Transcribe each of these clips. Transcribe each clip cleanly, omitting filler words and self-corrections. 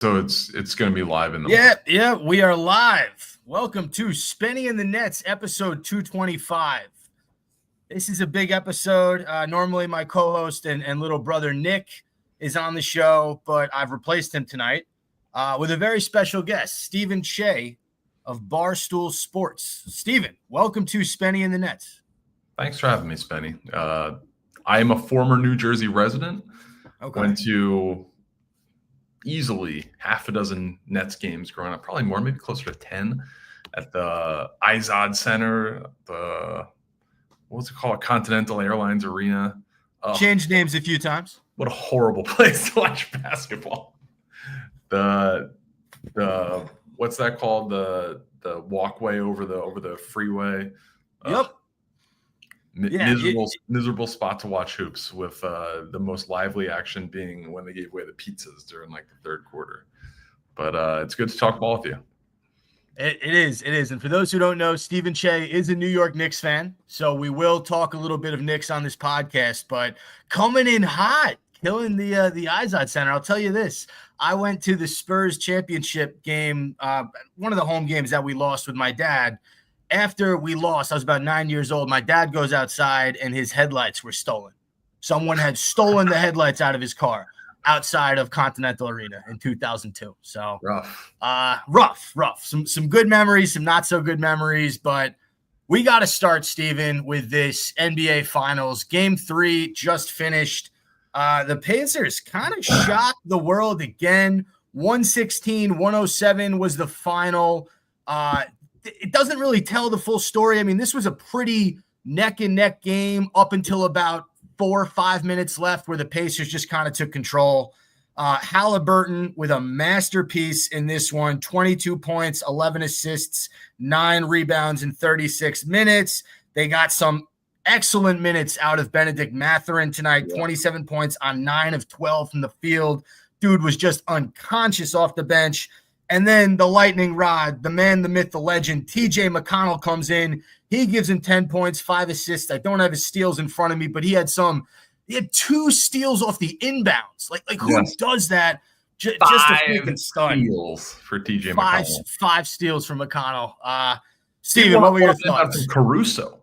So it's going to be live in the Yeah, we are live. Welcome to Spenny and the Nets, episode 225. This is a big episode. Normally my co-host and little brother Nick is on the show, but I've replaced him tonight with a very special guest, Stephen Cheah of Barstool Sports. Stephen, welcome to Spenny and the Nets. Thanks for having me, Spenny. I am a former New Jersey resident. Okay. Went to easily half a dozen Nets games growing up, probably more, maybe closer to 10 at the Izod Center, what's it called? Continental Airlines Arena. Changed names a few times. What a horrible place to watch basketball. The what's that called? The walkway over the freeway. Yep. Miserable spot to watch hoops, with the most lively action being when they gave away the pizzas during like the third quarter. But it's good to talk ball with you. It is. And for those who don't know, Stephen Cheah is a New York Knicks fan. So we will talk a little bit of Knicks on this podcast, but coming in hot, killing the Izod Center. I'll tell you this. I went to the Spurs championship game, one of the home games that we lost with my dad. After we lost, I was about 9 years old. My dad goes outside and his headlights were stolen. Someone had stolen the headlights out of his car outside of Continental Arena in 2002. So rough. Some good memories, some not so good memories, but we got to start, Steven, with this NBA Finals. Game 3 just finished. The Pacers kind of shocked the world again. 116-107 was the final. It doesn't really tell the full story. I mean, this was a pretty neck-and-neck game up until about 4 or 5 minutes left, where the Pacers just kind of took control. Halliburton with a masterpiece in this one, 22 points, 11 assists, 9 rebounds in 36 minutes. They got some excellent minutes out of Benedict Mathurin tonight, 27 points on 9 of 12 from the field. Dude was just unconscious off the bench. And then the lightning rod, the man, the myth, the legend, TJ McConnell comes in. He gives him 10 points, 5 assists. I don't have his steals in front of me, but he had 2 steals off the inbounds. Like who does that? Just a freaking stud. 5 steals for TJ McConnell. 5 steals from McConnell. Steven, what were your thoughts? Caruso.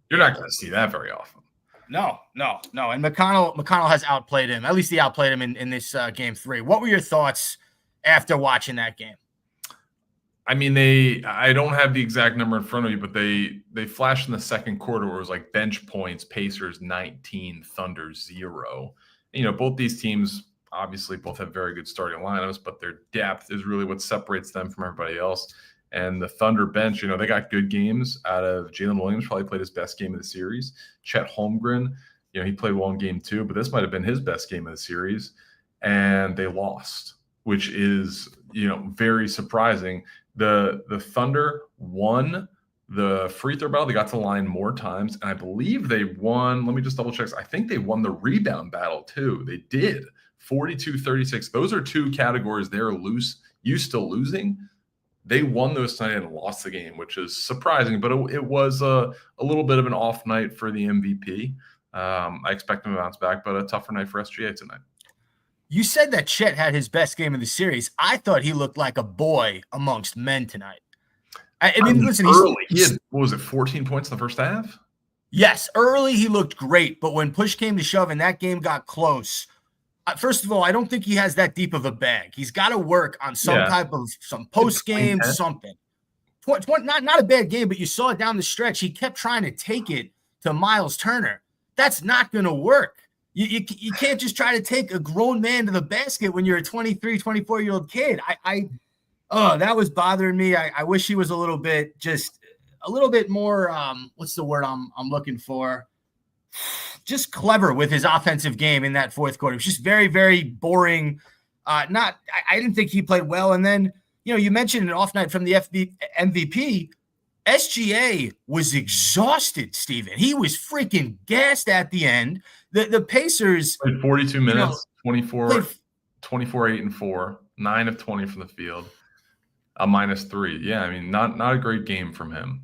You're not going to see that very often. No. And McConnell has outplayed him. At least he outplayed him in this game 3. What were your thoughts after watching that game? I mean, I don't have the exact number in front of me, but they flashed in the second quarter where it was like bench points, Pacers 19, Thunder 0. And, both these teams obviously both have very good starting lineups, but their depth is really what separates them from everybody else. And the Thunder bench, they got good games out of Jalen Williams, probably played his best game of the series. Chet Holmgren, he played well in game 2, but this might have been his best game of the series. And they lost, which is, very surprising. The Thunder won the free throw battle. They got to the line more times, and I believe they won. Let me just double check. I think they won the rebound battle too. They did 42-36. Those are 2 categories they're used to losing. They won those tonight and lost the game, which is surprising, but it was a little bit of an off night for the MVP. I expect him to bounce back, but a tougher night for SGA tonight. You said that Chet had his best game of the series. I thought he looked like a boy amongst men tonight. I mean, listen, he had, what was it, 14 points in the first half? Yes, early he looked great, but when push came to shove and that game got close, first of all, I don't think he has that deep of a bag. He's got to work on some post game, something. Not a bad game, but you saw it down the stretch. He kept trying to take it to Miles Turner. That's not going to work. You can't just try to take a grown man to the basket when you're a 23, 24-year-old kid. That was bothering me. I wish he was a little bit more, what's the word I'm looking for? Just clever with his offensive game in that fourth quarter. It was just very, very boring. I didn't think he played well. And then, you mentioned an off night from the MVP. SGA was exhausted, Steven. He was freaking gassed at the end. The Pacers played 42 minutes, 24, 8 and 4, 9 of 20 from the field, a -3. Yeah, I mean, not a great game from him.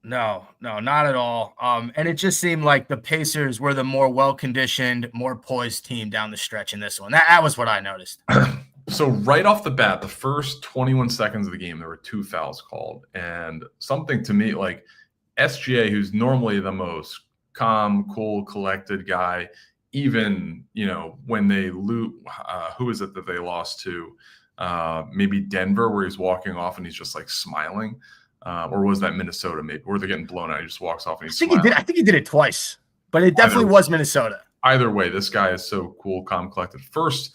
No, not at all. And it just seemed like the Pacers were the more well-conditioned, more poised team down the stretch in this one. That was what I noticed. So right off the bat, the first 21 seconds of the game, there were 2 fouls called. And something to me, like SGA, who's normally the most calm, cool, collected guy, even, when they lose, who is it that they lost to? Maybe Denver, where he's walking off and he's just like smiling. Or was that Minnesota, maybe, where they're getting blown out? He just walks off and he's smiling. I think he did it twice, but it definitely was Minnesota. Either way, this guy is so cool, calm, collected. First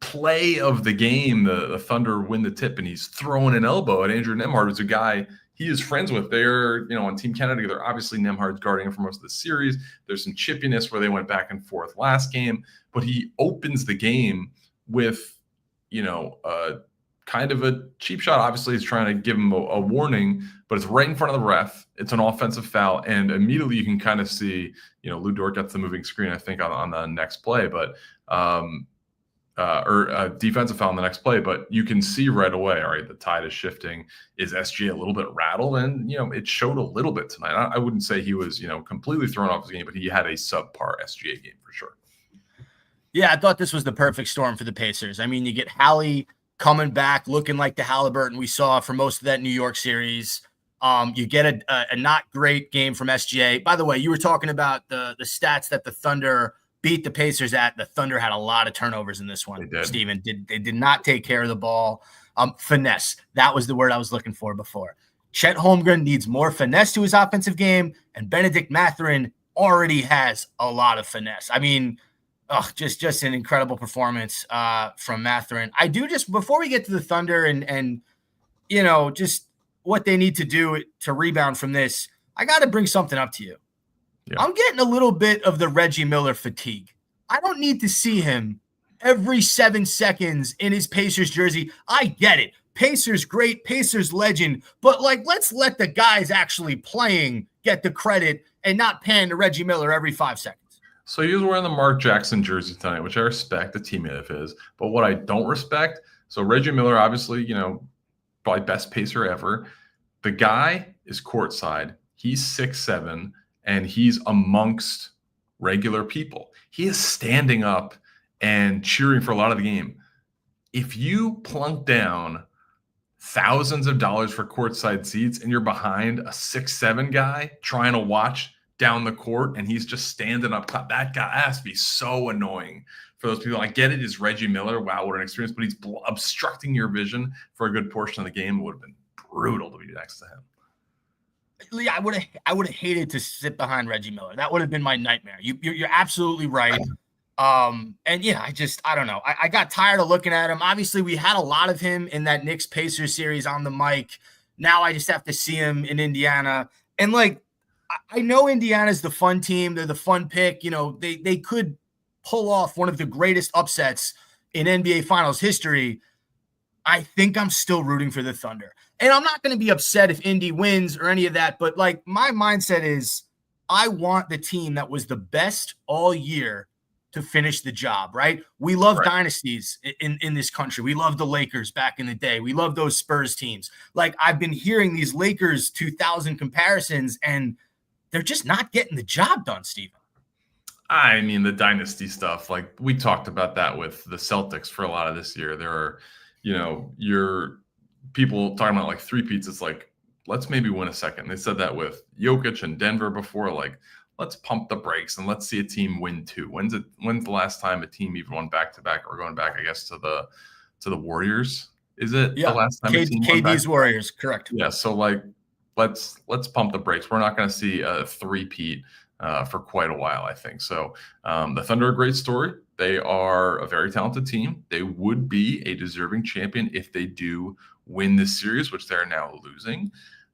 play of the game, the Thunder win the tip, and he's throwing an elbow at Andrew Nembhard, who's a guy he is friends with. They're, on Team Canada together. Obviously, Nembhard's guarding him for most of the series. There's some chippiness where they went back and forth last game, but he opens the game with, kind of a cheap shot. Obviously, he's trying to give him a warning, but it's right in front of the ref. It's an offensive foul, and immediately you can kind of see, Lou Dort gets the moving screen, I think, on the next play, but or a defensive foul on the next play, but you can see right away, all right, the tide is shifting. Is SGA a little bit rattled? And, it showed a little bit tonight. I wouldn't say he was, completely thrown off his game, but he had a subpar SGA game for sure. Yeah, I thought this was the perfect storm for the Pacers. I mean, you get Hallie coming back, looking like the Halliburton we saw for most of that New York series. You get a not great game from SGA. By the way, you were talking about the stats that the Thunder beat the Pacers at. The Thunder had a lot of turnovers in this one, Steven. They did not take care of the ball. Finesse. That was the word I was looking for before. Chet Holmgren needs more finesse to his offensive game, and Benedict Mathurin already has a lot of finesse. I mean, just an incredible performance from Mathurin. I do just, before we get to the Thunder and just what they need to do to rebound from this, I got to bring something up to you. Yeah. I'm getting a little bit of the Reggie Miller fatigue. I don't need to see him every 7 seconds in his Pacers jersey. I get it. Pacers great, Pacers legend, but let's let the guys actually playing get the credit and not pan to Reggie Miller every 5 seconds. So he was wearing the Mark Jackson jersey tonight, which I respect, a teammate of his. But what I don't respect, so Reggie Miller, obviously, probably best Pacer ever. The guy is courtside. He's 6'7", and he's amongst regular people. He is standing up and cheering for a lot of the game. If you plunk down thousands of dollars for courtside seats and you're behind a 6'7" guy trying to watch down the court and he's just standing up, that guy has to be so annoying for those people. I get it, is Reggie Miller. Wow, what an experience. But he's obstructing your vision for a good portion of the game. It would have been brutal to be next to him. Yeah, I would have hated to sit behind Reggie Miller. That would have been my nightmare. You're absolutely right. And yeah, I don't know. I got tired of looking at him. Obviously, we had a lot of him in that Knicks Pacers series on the mic. Now I just have to see him in Indiana. And I know Indiana's the fun team. They're the fun pick. They could pull off one of the greatest upsets in NBA Finals history. I think I'm still rooting for the Thunder. And I'm not going to be upset if Indy wins or any of that, but my mindset is I want the team that was the best all year to finish the job, right? We love dynasties in this country. We love the Lakers back in the day. We love those Spurs teams. I've been hearing these Lakers 2000 comparisons, and they're just not getting the job done, Steven. I mean, the dynasty stuff, we talked about that with the Celtics for a lot of this year. There are, your people talking about three-peats. It's let's maybe win a second. They said that with Jokic and Denver before, let's pump the brakes and let's see a team win two. When's the last time a team even won back-to-back? Or going back, I guess, to the Warriors. Is it the last time a team won KD's Warriors, correct. Yeah, so let's pump the brakes. We're not going to see a three-peat for quite a while, I think. So the Thunder are a great story. They are a very talented team. They would be a deserving champion if they do win this series, which they're now losing.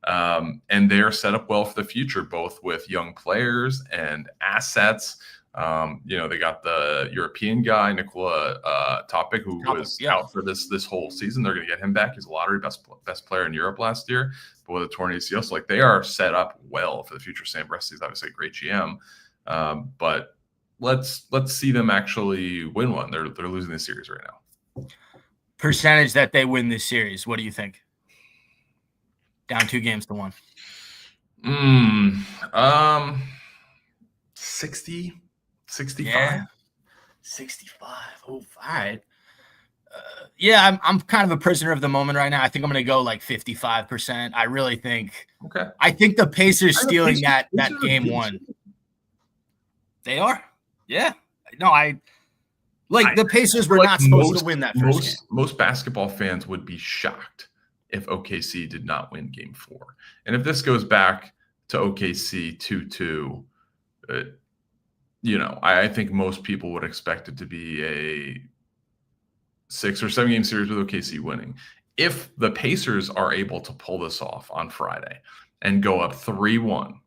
And they're set up well for the future, both with young players and assets. They got the European guy, Nikola Topic, who was out for this whole season. They're going to get him back. He's a lottery best player in Europe last year, but with a torn ACL. So they are set up well for the future. Sam Presti is obviously a great GM, but let's see them actually win one. They're losing this series right now. Percentage that they win this series, what do you think? Down 2-1. 60, 65. Yeah, 65. Oh, all right. Yeah, I'm kind of a prisoner of the moment right now. I think I'm going to go like 55%. I really think. Okay. I think the Pacers stealing that Pacers game one. They are. Yeah. No, the Pacers were not supposed to win that first game. Most basketball fans would be shocked if OKC did not win game 4. And if this goes back to OKC 2-2, I think most people would expect it to be a 6 or 7 game series with OKC winning. If the Pacers are able to pull this off on Friday and go up 3-1,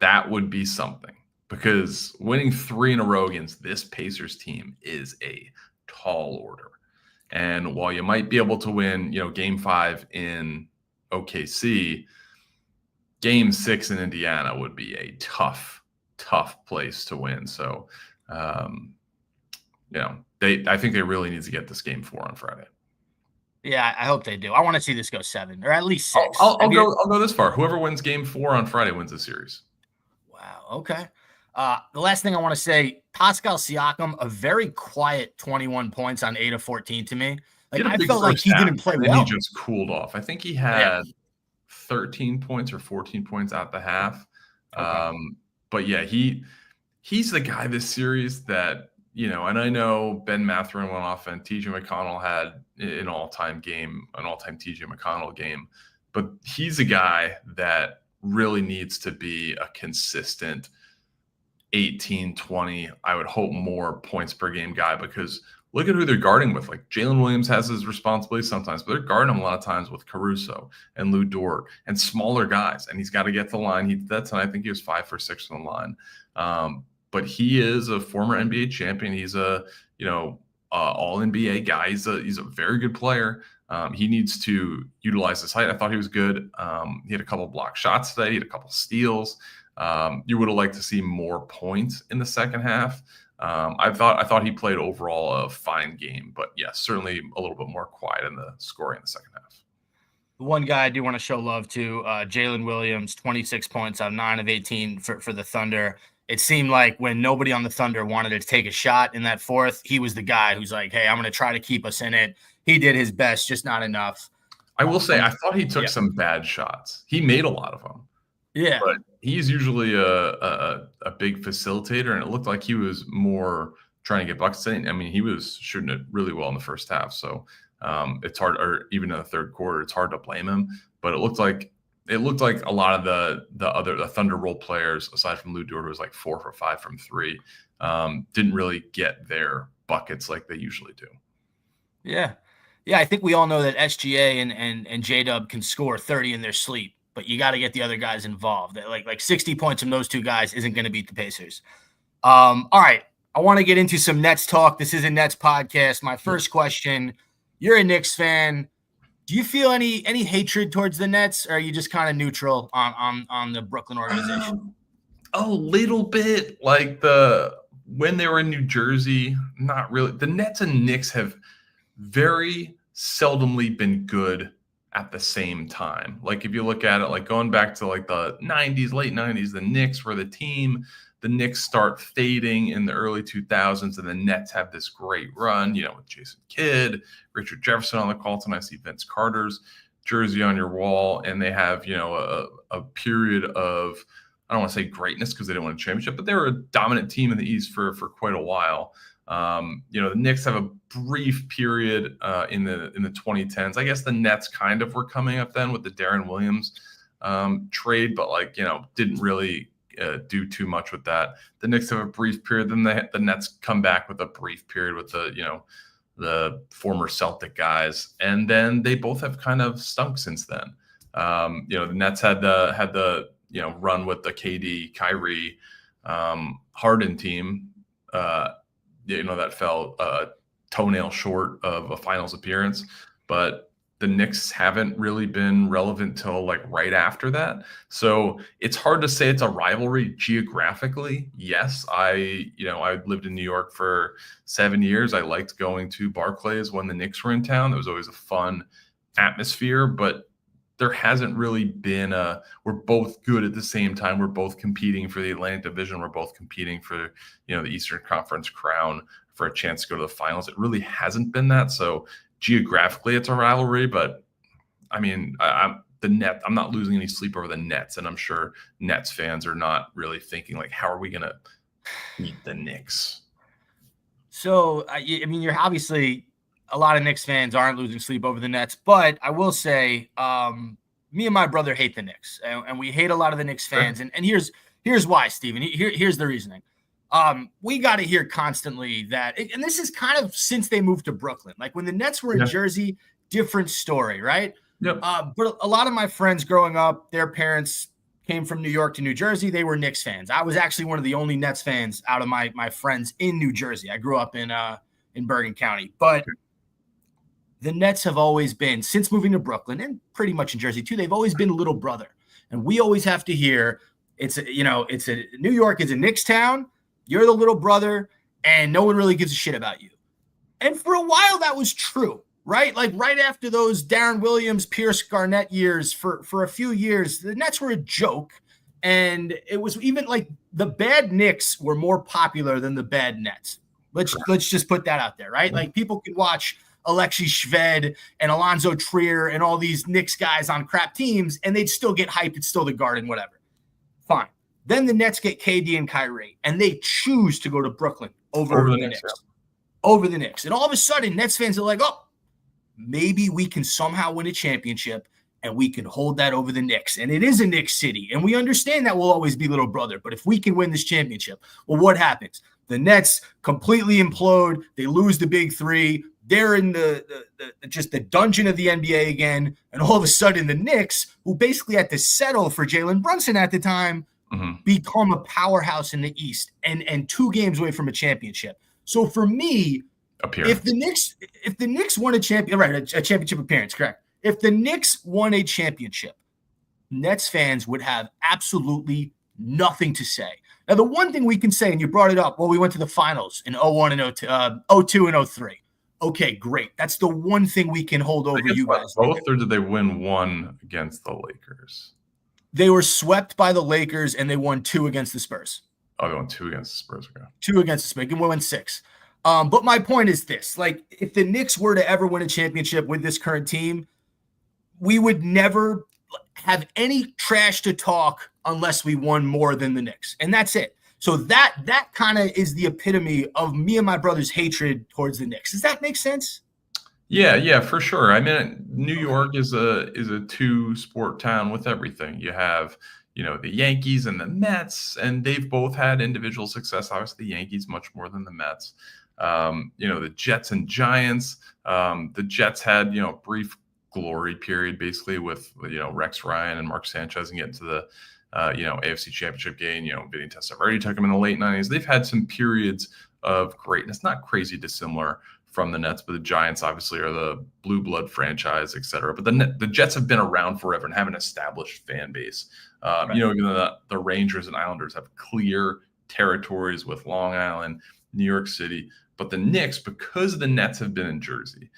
that would be something, because winning 3 in a row against this Pacers team is a tall order. And while you might be able to win, game 5 in OKC, game 6 in Indiana would be a tough place to win. So, I think they really need to get this game 4 on Friday. Yeah, I hope they do. I want to see this go 7 or at least 6. I'll go this far. Whoever wins game 4 on Friday wins the series. Wow. Okay. The last thing I want to say, Pascal Siakam, a very quiet 21 points on 8 of 14 to me. Like, I felt like he didn't play well. He just cooled off. I think he had 13 points or 14 points at the half. Okay. But yeah, he's the guy this series that, and I know Ben Mathurin went off and TJ McConnell had an all-time TJ McConnell game, but he's a guy that really needs to be a consistent 18, 20, I would hope more points per game guy, because look at who they're guarding with. Like, Jalen Williams has his responsibility sometimes, but they're guarding him a lot of times with Caruso and Lou Dort and smaller guys, and he's got to get to the line. He did that tonight. I think he was 5 for 6 on the line. But he is a former NBA champion. He's a all NBA guy. He's a very good player. He needs to utilize his height. I thought he was good. He had a couple block shots today. He had a couple steals. You would have liked to see more points in the second half. I thought he played overall a fine game, but yes, certainly a little bit more quiet in the scoring in the second half. The one guy I do want to show love to, Jalen Williams, 26 points on 9 of 18 for the Thunder. It seemed like when nobody on the Thunder wanted to take a shot in that fourth, he was the guy who's like, hey, I'm going to try to keep us in it. He did his best, just not enough. I will say, I thought he took some bad shots. He made a lot of them. Yeah. But he's usually a big facilitator, and it looked like he was more trying to get buckets in. I mean, he was shooting it really well in the first half. So it's hard, or even in the third quarter, it's hard to blame him. But it looked like a lot of the Thunder role players, aside from Lou Dort, was like 4 for 5 from 3, didn't really get their buckets like they usually do. Yeah. Yeah, I think we all know that SGA and J-Dub can score 30 in their sleep, but you got to get the other guys involved. Like 60 points from those two guys isn't going to beat the Pacers. All right, I want to get into some Nets talk. This is a Nets podcast. My first question, you're a Knicks fan. Do you feel any hatred towards the Nets, or are you just kind of neutral on the Brooklyn organization? A little bit. Like when they were in New Jersey, not really. The Nets and Knicks have very seldomly been good at the same time. Like, if you look at it, like going back to like the 90s, late 90s, the Knicks were the team. The Knicks start fading in the early 2000s, and the Nets have this great run, with Jason Kidd, Richard Jefferson on the call tonight. I see Vince Carter's jersey on your wall, and they have, a period of, I don't want to say greatness because they didn't win a championship, but they were a dominant team in the East for quite a while. The Knicks have a brief period in the 2010s. I guess the Nets kind of were coming up then with the Darren Williams trade, but didn't really do too much with that. The Knicks have a brief period, then the Nets come back with a brief period with the former Celtic guys, and then they both have kind of stunk since then. The Nets had the run with the KD, Kyrie, Harden team. That fell toenail short of a finals appearance, but the Knicks haven't really been relevant till like right after that. So it's hard to say it's a rivalry geographically. Yes, I lived in New York for 7 years. I liked going to Barclays when the Knicks were in town. It was always a fun atmosphere, but there hasn't really been we're both good at the same time. We're both competing for the Atlantic Division. We're both competing for, the Eastern Conference crown for a chance to go to the finals. It really hasn't been that. So geographically, it's a rivalry, but I mean, I'm not losing any sleep over the Nets, and I'm sure Nets fans are not really thinking like, how are we going to beat the Knicks? So, I mean, you're obviously a lot of Knicks fans aren't losing sleep over the Nets, but I will say, me and my brother hate the Knicks, and we hate a lot of the Knicks fans. And here's why, Steven. Here's the reasoning. We got to hear constantly that, and this is kind of since they moved to Brooklyn. Like when the Nets were in Jersey, different story, right? Yep. But a lot of my friends growing up, their parents came from New York to New Jersey. They were Knicks fans. I was actually one of the only Nets fans out of my friends in New Jersey. I grew up in Bergen County, but the Nets have always been, since moving to Brooklyn and pretty much in Jersey too, they've always been little brother. And we always have to hear New York is a Knicks town. You're the little brother and no one really gives a shit about you. And for a while that was true. Right? Like right after those Darren Williams, Pierce Garnett years, for a few years, the Nets were a joke. And it was even like the bad Knicks were more popular than the bad Nets. Let's just put that out there, right? Like people could watch Alexei Shved and Alonzo Trier and all these Knicks guys on crap teams, and they'd still get hyped. It's still the Garden, whatever. Fine. Then the Nets get KD and Kyrie, and they choose to go to Brooklyn over the Knicks. Over the Knicks. And all of a sudden, Nets fans are like, oh, maybe we can somehow win a championship and we can hold that over the Knicks. And it is a Knicks city. And we understand that we'll always be little brother. But if we can win this championship, well, what happens? The Nets completely implode. They lose the big three. They're in the dungeon of the NBA again. And all of a sudden the Knicks, who basically had to settle for Jalen Brunson at the time, become a powerhouse in the East and 2 games away from a championship. So for me, if the Knicks won a championship appearance, correct. If the Knicks won a championship, Nets fans would have absolutely nothing to say. Now, the one thing we can say, and you brought it up, well, we went to the finals in 01 and 02 and 03. Okay, great. That's the one thing we can hold over you guys. Both, or did they win 1 against the Lakers? They were swept by the Lakers, and they won 2 against the Spurs. Oh, they won 2 against the Spurs. Okay. 2 against the Spurs. And we won 6. But my point is this, like if the Knicks were to ever win a championship with this current team, we would never have any trash to talk unless we won more than the Knicks. And that's it. So that kind of is the epitome of me and my brother's hatred towards the Knicks. Does that make sense? Yeah, for sure. I mean, New York is a 2-sport town with everything. You have, the Yankees and the Mets, and they've both had individual success. Obviously, the Yankees much more than the Mets. The Jets and Giants. The Jets had, a brief glory period basically with, Rex Ryan and Mark Sanchez and getting to the, AFC Championship game, beating Testaverde took them in the late 90s. They've had some periods of greatness, not crazy dissimilar from the Nets, but the Giants obviously are the blue blood franchise, et cetera. But the Jets have been around forever and have an established fan base. Even though the Rangers and Islanders have clear territories with Long Island, New York City, but the Knicks, because the Nets have been in Jersey,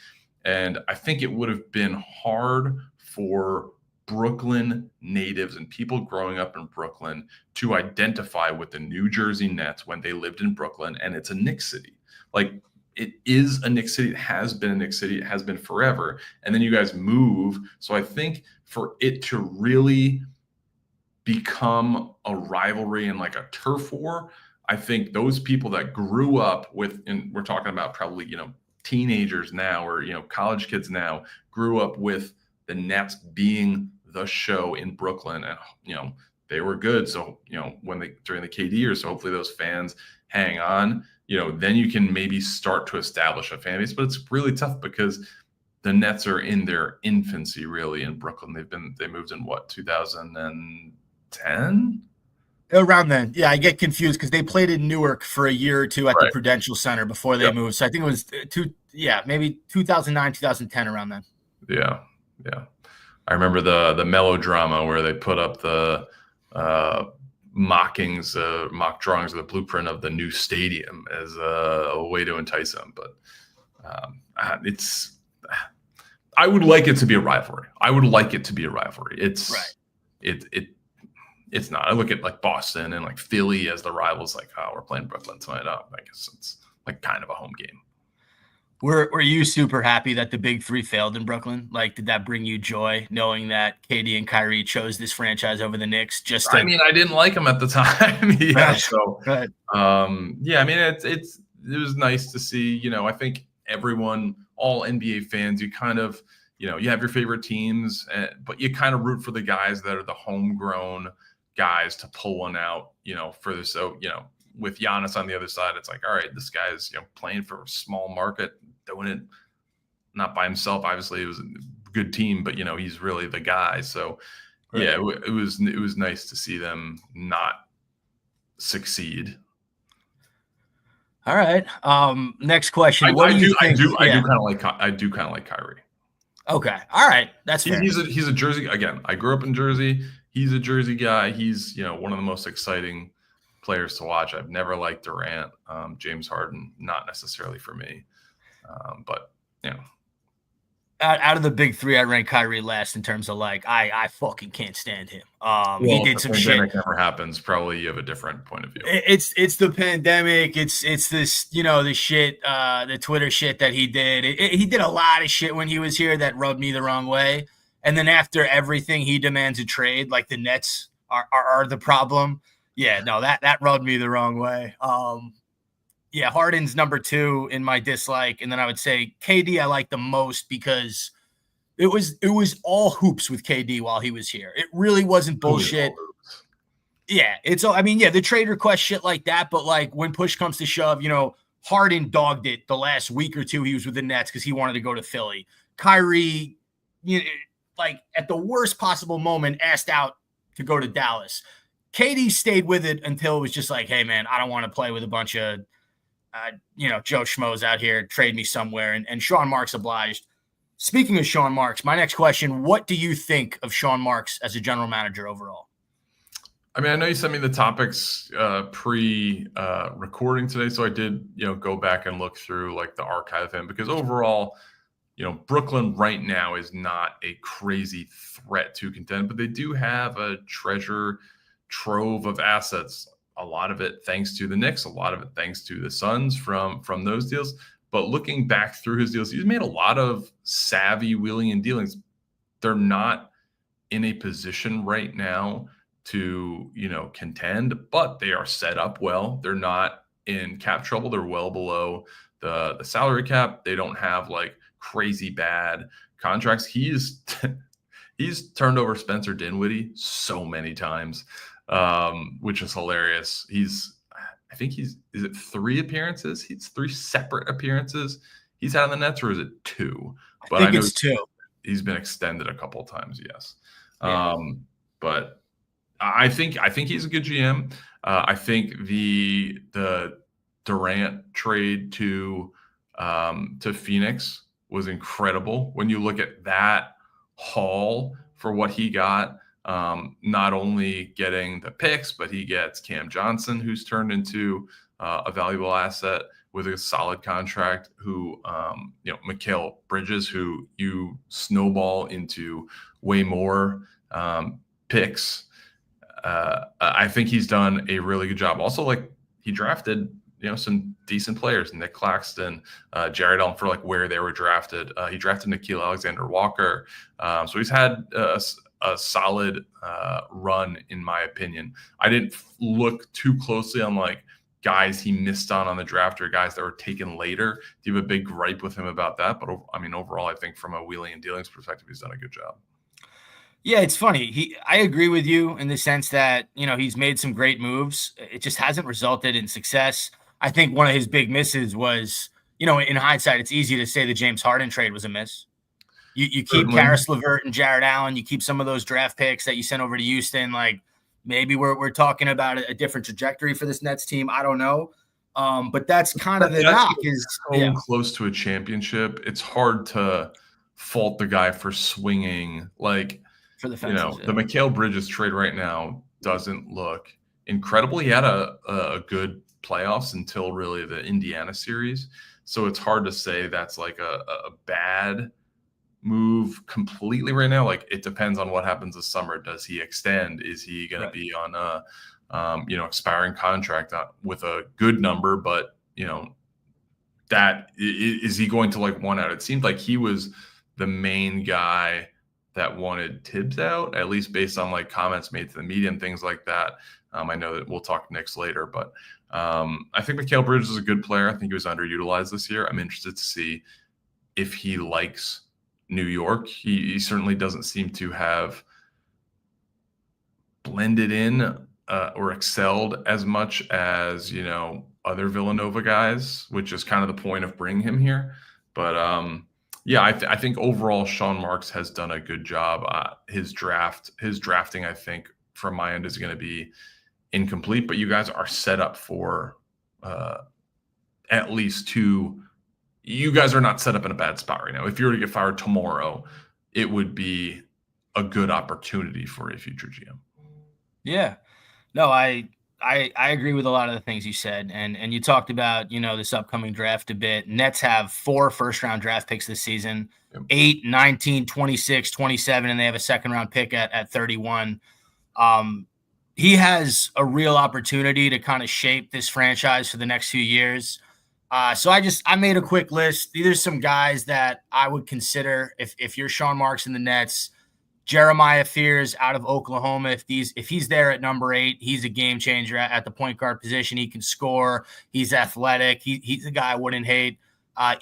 and I think it would have been hard for Brooklyn natives and people growing up in Brooklyn to identify with the New Jersey Nets when they lived in Brooklyn, and it's a Knicks city. Like, it is a Knicks city. It has been a Knicks city. It has been forever. And then you guys move. So I think for it to really become a rivalry and like a turf war, I think those people that grew up with, and we're talking about probably, teenagers now or, college kids now, grew up with the Nets being the show in Brooklyn, and, they were good. So, during the KD years, so hopefully those fans hang on, then you can maybe start to establish a fan base. But it's really tough because the Nets are in their infancy really in Brooklyn. They moved in 2010? Around then. Yeah, I get confused because they played in Newark for a year or two at the Prudential Center before they moved. So I think it was maybe 2009, 2010, around then. Yeah. I remember the melodrama where they put up the mock drawings of the blueprint of the new stadium as a way to entice them. But I would like it to be a rivalry. It's right. It's not. I look at like Boston and like Philly as the rivals. Like, oh, we're playing Brooklyn tonight. Oh, I guess like kind of a home game. Were you super happy that the big three failed in Brooklyn? Like, did that bring you joy knowing that KD and Kyrie chose this franchise over the Knicks? I mean, I didn't like them at the time. Yeah. Right. So, Right. yeah, I mean, it was nice to see, I think everyone, all NBA fans, you kind of, you have your favorite teams, but you kind of root for the guys that are the homegrown guys to pull one out, for this. So, with Giannis on the other side, it's like, all right, this guy's, playing for a small market, doing it not by himself. Obviously, it was a good team, but, he's really the guy. So, right. Yeah, it was nice to see them not succeed. All right. Next question. What do you think? I do kind of like Kyrie. Okay. All right. That's fair. He's a Jersey. Again, I grew up in Jersey. He's a Jersey guy. He's, one of the most exciting players to watch. I've never liked Durant. James Harden, not necessarily for me. But, out of the big three, I rank Kyrie last in terms of like I fucking can't stand him. He did some shit. Never happens. Probably you have a different point of view. It's the pandemic. It's this the shit, the Twitter shit that he did. He did a lot of shit when he was here that rubbed me the wrong way. And then after everything, he demands a trade. Like the Nets are the problem. Yeah, no, that rubbed me the wrong way. Yeah, Harden's number 2 in my dislike, and then I would say KD I like the most because it was all hoops with KD while he was here. It really wasn't bullshit. Yeah, the trade request shit like that, but like when push comes to shove, Harden dogged it the last week or two he was with the Nets because he wanted to go to Philly. Kyrie, like at the worst possible moment, asked out to go to Dallas. KD stayed with it until it was just like, hey man, I don't want to play with a bunch of Joe Schmoes out here, trade me somewhere. And Sean Marks obliged. Speaking of Sean Marks, my next question, what do you think of Sean Marks as a general manager overall? I mean, I know you sent me the topics pre-recording today, so I did, go back and look through like the archive of him because overall, Brooklyn right now is not a crazy threat to contend, but they do have a treasure trove of assets. A lot of it thanks to the Knicks, a lot of it thanks to the Suns from those deals. But looking back through his deals, he's made a lot of savvy wheeling and dealings. They're not in a position right now to, contend, but they are set up well. They're not in cap trouble. They're well below the salary cap. They don't have like crazy bad contracts. He's turned over Spencer Dinwiddie so many times. Which is hilarious. I think is it 3 appearances? He's 3 separate appearances he's had on the Nets, or is it 2? But I think it's 2. He's been extended a couple of times, yes. Yeah. But I think he's a good GM. I think the Durant trade to Phoenix was incredible. When you look at that haul for what he got. Not only getting the picks, but he gets Cam Johnson, who's turned into a valuable asset with a solid contract, who, Mikal Bridges, who you snowball into way more picks. I think he's done a really good job. Also, like he drafted, some decent players, Nick Claxton, Jared Allen for like where they were drafted. He drafted Nickeil Alexander-Walker. So he's had a solid run, in my opinion. I didn't look too closely on like guys he missed on the draft or guys that were taken later. Do you have a big gripe with him about that? But I mean, overall, I think from a wheeling and dealings perspective, he's done a good job. Yeah, it's funny. I agree with you in the sense that, he's made some great moves. It just hasn't resulted in success. I think one of his big misses was, in hindsight, it's easy to say the James Harden trade was a miss. You keep Karis LeVert and Jared Allen. You keep some of those draft picks that you sent over to Houston. Like maybe we're talking about a different trajectory for this Nets team. I don't know. But that's kind of the knock is so close to a championship. It's hard to fault the guy for swinging. Like, for the fences, the Mikal Bridges trade right now doesn't look incredible. He had a good playoffs until really the Indiana series. So it's hard to say that's like a bad move completely right now. Like it depends on what happens this summer. Does he extend? Is he going to be on a expiring contract with a good number, but that is he going to like one out? It seemed like he was the main guy that wanted Tibbs out, at least based on like comments made to the media and things like that. I know that we'll talk Knicks later, but I think Mikal Bridges is a good player. I think he was underutilized this year. I'm interested to see if he likes New York. He certainly doesn't seem to have blended in or excelled as much as, other Villanova guys, which is kind of the point of bringing him here. But yeah, I think overall Sean Marks has done a good job. His drafting, I think, from my end is going to be incomplete, but you guys are set up for at least two. You guys are not set up in a bad spot right now. If you were to get fired tomorrow, it would be a good opportunity for a future GM. Yeah, no, I agree with a lot of the things you said. And you talked about, this upcoming draft a bit. Nets have 4 first-round draft picks this season, 8, 19, 26, 27, and they have a second-round pick at 31. He has a real opportunity to kind of shape this franchise for the next few years. So I made a quick list. These are some guys that I would consider if you're Sean Marks in the Nets. Jeremiah Fears out of Oklahoma. If he's there at number 8, he's a game changer at the point guard position. He can score. He's athletic. He's a guy I wouldn't hate.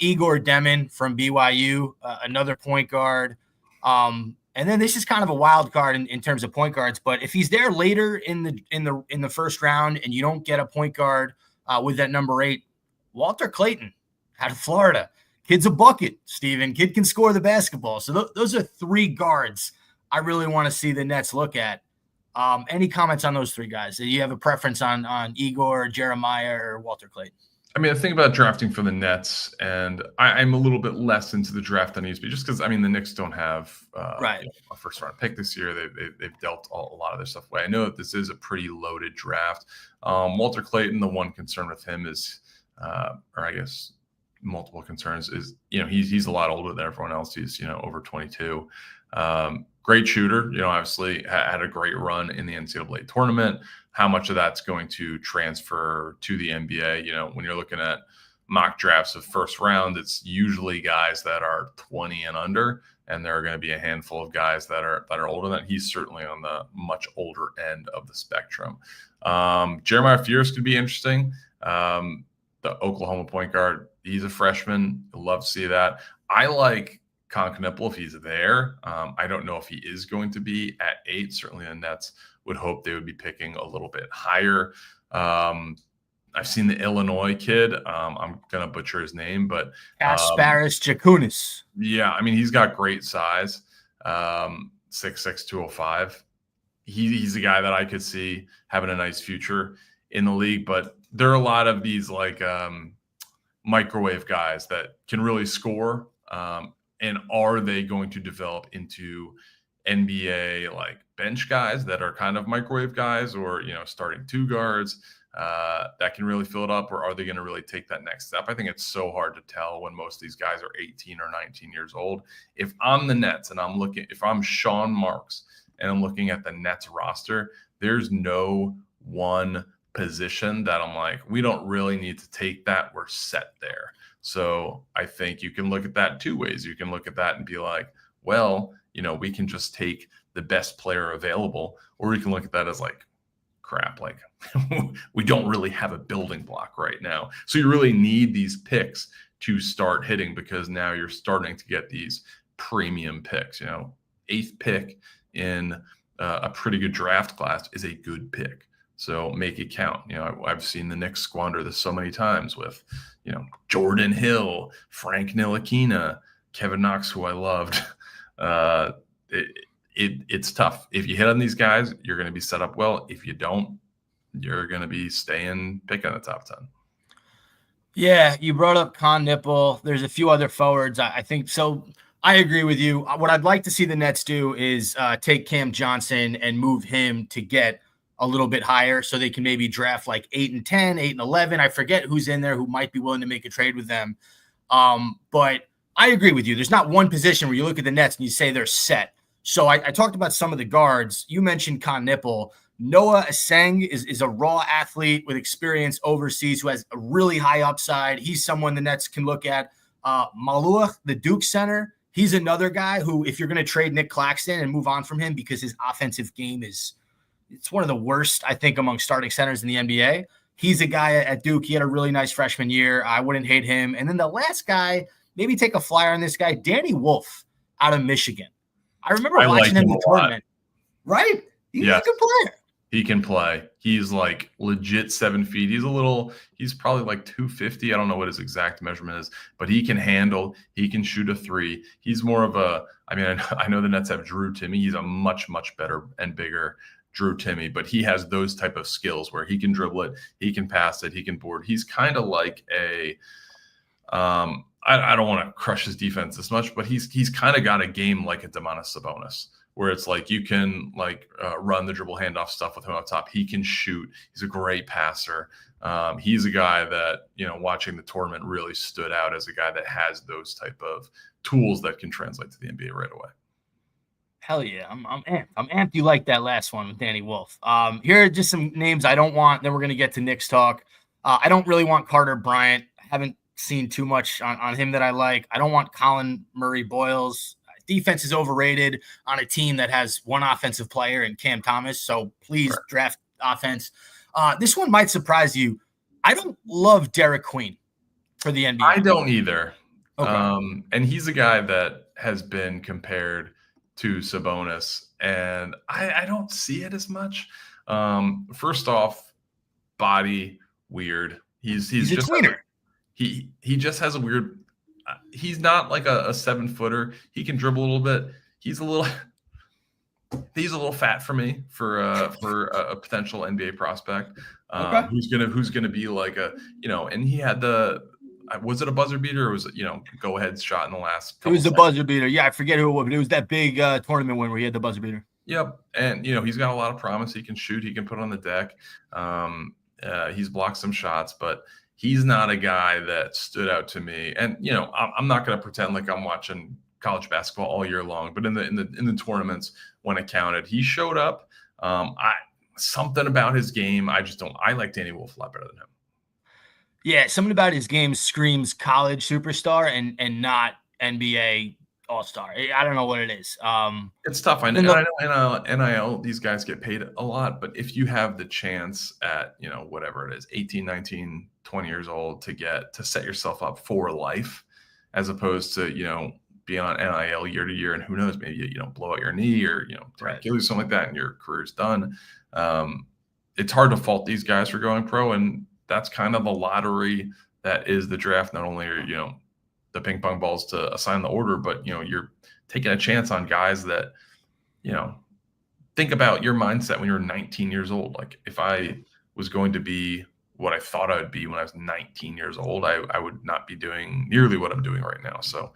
Igor Demin from BYU, another point guard. And then this is kind of a wild card in terms of point guards. But if he's there later in the first round and you don't get a point guard with that number 8, Walter Clayton out of Florida. Kid's a bucket, Steven. Kid can score the basketball. So those are 3 guards I really want to see the Nets look at. Any comments on those 3 guys? Do you have a preference on Igor, Jeremiah, or Walter Clayton? I mean, the thing about drafting for the Nets, and I'm a little bit less into the draft than I used to be, just because, the Knicks don't have a first-round pick this year. They've dealt a lot of their stuff away. I know that this is a pretty loaded draft. Walter Clayton, the one concern with him is, or I guess multiple concerns, is, he's a lot older than everyone else. He's, over 22. Great shooter, obviously had a great run in the NCAA tournament. How much of that's going to transfer to the NBA? When you're looking at mock drafts of first round, it's usually guys that are 20 and under, and there are going to be a handful of guys that are older than that. He's certainly on the much older end of the spectrum. Jeremiah Fears could be interesting. The Oklahoma point guard, he's a freshman. I'd love to see that. I like Knipple if he's there. I don't know if he is going to be at 8. Certainly the Nets would hope they would be picking a little bit higher. I've seen the Illinois kid. I'm going to butcher his name, but Kasparis Jakunis. Yeah, he's got great size. 6'6", 205. He's a guy that I could see having a nice future in the league, but there are a lot of these like microwave guys that can really score. And are they going to develop into NBA like bench guys that are kind of microwave guys, or starting 2 guards that can really fill it up, or are they going to really take that next step? I think it's so hard to tell when most of these guys are 18 or 19 years old. If I'm the Nets and if I'm Sean Marks and I'm looking at the Nets roster, there's no one position that I'm like, we don't really need to take that. We're set there. So I think you can look at that 2 ways. You can look at that and be like, well, we can just take the best player available, or you can look at that as like, crap, like we don't really have a building block right now. So you really need these picks to start hitting, because now you're starting to get these premium picks. 8th pick in a pretty good draft class is a good pick. So make it count. I've seen the Knicks squander this so many times with, Jordan Hill, Frank Ntilikina, Kevin Knox, who I loved. It's tough. If you hit on these guys, you're going to be set up well. If you don't, you're going to be picking the top 10. Yeah, you brought up Knipple. There's a few other forwards. I think so. I agree with you. What I'd like to see the Nets do is take Cam Johnson and move him to get a little bit higher, so they can maybe draft like 8 and 10, 8 and 11. I forget who's in there who might be willing to make a trade with them. But I agree with you. There's not one position where you look at the Nets and you say they're set. So I talked about some of the guards. You mentioned Knipple. Noah Aseng is a raw athlete with experience overseas who has a really high upside. He's someone the Nets can look at. Maluach, the Duke center, he's another guy who, if you're going to trade Nick Claxton and move on from him because his offensive game it's one of the worst, I think, among starting centers in the NBA. He's a guy at Duke. He had a really nice freshman year. I wouldn't hate him. And then the last guy, maybe take a flyer on this guy, Danny Wolf out of Michigan. I remember watching him in the tournament. Right? He's a good player. He can play. He's like legit 7 feet. He's probably like 250. I don't know what his exact measurement is, but he can handle, he can shoot a three. He's more of I know the Nets have Drew Timme. He's a much, much better and bigger Drew Timme, but he has those type of skills where he can dribble it, he can pass it, he can board. He's kind of like I don't want to crush his defense this much, but he's kind of got a game like a Domantas Sabonis, where it's like you can run the dribble handoff stuff with him up top. He can shoot. He's a great passer. He's a guy that, watching the tournament really stood out as a guy that has those type of tools that can translate to the NBA right away. Hell yeah. I'm amped. I'm amped. You like that last one with Danny Wolf. Here are just some names I don't want. Then we're going to get to Knicks talk. I don't really want Carter Bryant. I haven't seen too much on him that I like. I don't want Colin Murray-Boyles. Defense is overrated on a team that has one offensive player in Cam Thomas. So please draft offense. This one might surprise you. I don't love Derek Queen for the NBA. I don't either. Okay. And he's a guy that has been compared to Sabonis, and I don't see it as much. First off, body weird. He's a just tweener. He just has a weird. He's not like a 7-footer. He can dribble a little bit. He's a little fat for me for a potential NBA prospect. Okay. Who's gonna be like and he had was it a buzzer beater or was it go ahead shot in the last couple It was the buzzer beater. Yeah, I forget who it was, but it was that big tournament win where he had the buzzer beater. Yep. And he's got a lot of promise. He can shoot, he can put on the deck. He's blocked some shots, but he's not a guy that stood out to me. And I'm not going to pretend like I'm watching college basketball all year long, but in the tournaments when it counted, he showed up. Something about his game, I like Danny Wolf a lot better than him. Yeah, something about his game screams college superstar and not NBA all-star. I don't know what it is. It's tough. I know NIL, these guys get paid a lot, but if you have the chance at, whatever it is, 18, 19, 20 years old to set yourself up for life, as opposed to, being on NIL year to year, and who knows, maybe you blow out your knee or, Achilles, something like that, and your career's done. It's hard to fault these guys for going pro, and that's kind of the lottery that is the draft. Not only are, the ping pong balls to assign the order, but, you're taking a chance on guys that, think about your mindset when you're 19 years old. Like if I was going to be what I thought I would be when I was 19 years old, I would not be doing nearly what I'm doing right now. So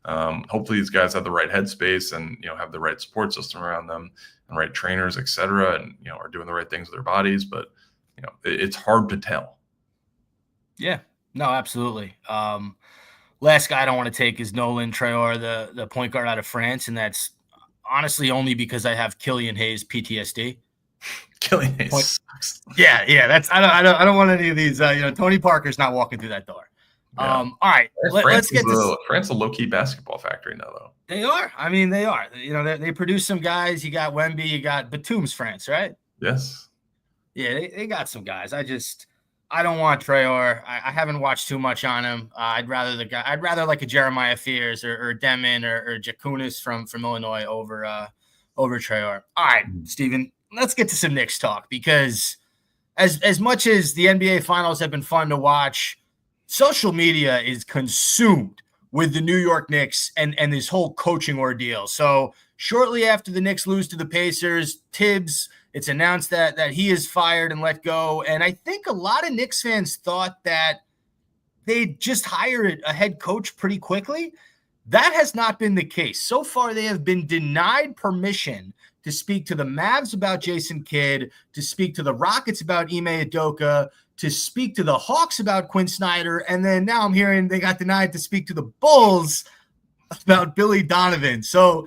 hopefully these guys have the right headspace and, have the right support system around them and right trainers, et cetera, and, are doing the right things with their bodies. But, it's hard to tell. Yeah, no, absolutely. Last guy I don't want to take is Nolan Traore, the point guard out of France. And that's honestly only because I have Killian Hayes PTSD. Killian Hayes sucks. Yeah. That's I don't want any of these. Tony Parker's not walking through that door. Yeah. All right, let's get this. France, a low-key basketball factory now, though. They are. I mean, they are. They produce some guys. You got Wemby. You got Batum's France, right? Yes. Yeah, they got some guys. I don't want Traore. I haven't watched too much on him. I'd rather like a Jeremiah Fears or Demon or Jakunis from Illinois over Traore. All right, Steven, let's get to some Knicks talk, because as much as the NBA Finals have been fun to watch, social media is consumed with the New York Knicks and this whole coaching ordeal. So shortly after the Knicks lose to the Pacers, Tibbs, it's announced that he is fired and let go. And I think a lot of Knicks fans thought that they'd just hire a head coach pretty quickly. That has not been the case. So far, they have been denied permission to speak to the Mavs about Jason Kidd, to speak to the Rockets about Ime Udoka, to speak to the Hawks about Quinn Snyder. And then now I'm hearing they got denied to speak to the Bulls about Billy Donovan. So,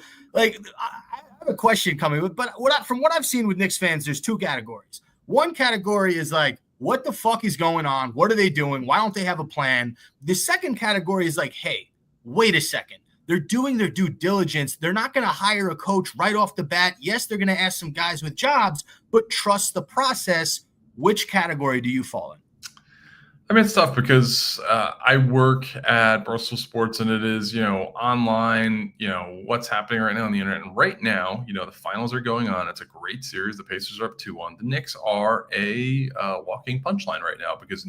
have a question coming, but from what I've seen with Knicks fans, there's two categories. One category is like, what the fuck is going on? What are they doing? Why don't they have a plan? The second category is like, hey, wait a second. They're doing their due diligence. They're not going to hire a coach right off the bat. Yes, they're going to ask some guys with jobs, but trust the process. Which category do you fall in? I mean, it's tough because I work at Barstool Sports, and it is, online, what's happening right now on the internet. And right now, the finals are going on. It's a great series. The Pacers are up 2-1. The Knicks are a walking punchline right now because